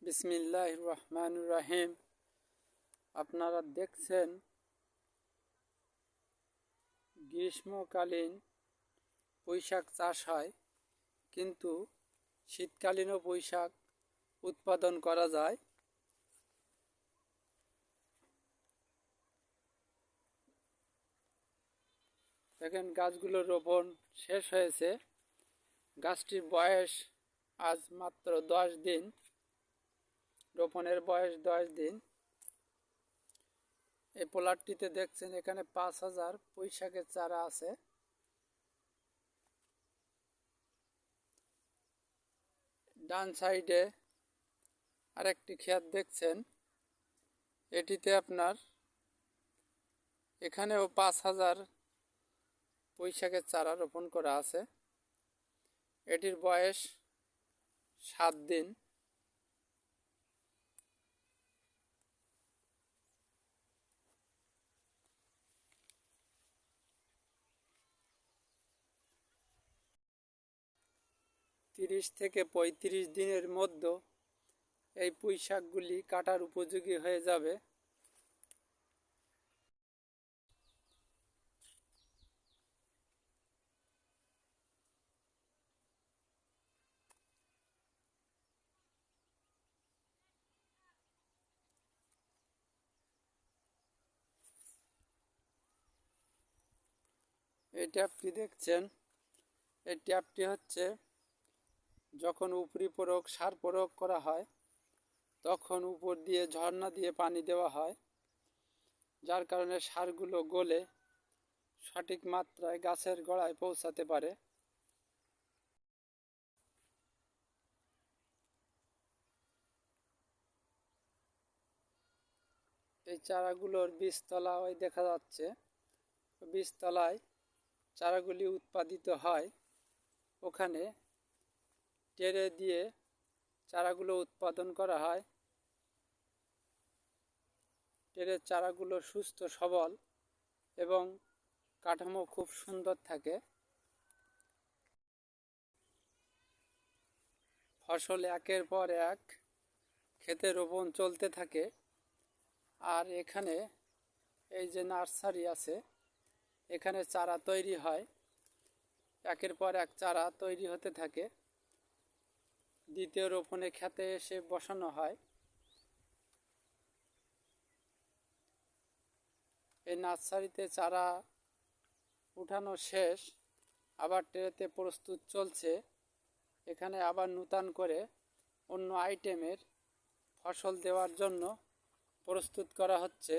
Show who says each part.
Speaker 1: বিসমিল্লাহির রহমানির রহিম। আপনারা দেখছেন গ্রীষ্মকালীন পুঁইশাক চাষ হয়, কিন্তু শীতকালীনও পুঁইশাক উৎপাদন করা যায়। দেখেন গাছগুলো রোপণ শেষ হয়েছে। গাছটির বয়স আজ মাত্র 10 দিন, রোপণের বয়স 10 দিন। এই প্লটটিতে দেখছেন এখানে 5000 পুঁইশাকের চারা আছে। ডান সাইডে আরেকটি ক্ষেত দেখছেন, এটিতে আপনার এখানেও 5000 পুঁইশাকের চারা রোপণ করা আছে। এটির বয়স 7 দিন। তিরিশ থেকে 35 দিনের মধ্যে এই পুঁইশাকগুলি কাটার উপযোগী হয়ে যাবে। এই ট্যাপটি দেখছেন, এই ট্যাপটি হচ্ছে যখন উপরি প্রয়োগ সার প্রয়োগ করা হয় তখন উপর দিয়ে ঝর্ণা দিয়ে পানি দেওয়া হয়, যার কারণে সারগুলো গলে সঠিক মাত্রায় গাছের গোড়ায় পৌঁছাতে পারে। এই চারাগুলোর বীজতলা ওই দেখা যাচ্ছে, বীজতলায় চারাগুলি উৎপাদিত হয়। ওখানে টেরে দিয়ে চারাগুলো উৎপাদন করা হয়। টেরের চারাগুলো সুস্থ সবল এবং কাঠামো খুব সুন্দর থাকে। ফসল একের পর এক ক্ষেতে রোপণ চলতে থাকে। আর এখানে এই যে নার্সারি আছে, এখানে চারা তৈরি হয়, একের পর এক চারা তৈরি হতে থাকে। দ্বিতীয় রোপণে ক্ষেতে এসে বসানো হয়। এই নার্সারিতে চারা উঠানো শেষ, আবার ট্রেতে প্রস্তুত চলছে। এখানে আবার নূতন করে অন্য আইটেমের ফসল দেওয়ার জন্য প্রস্তুত করা হচ্ছে।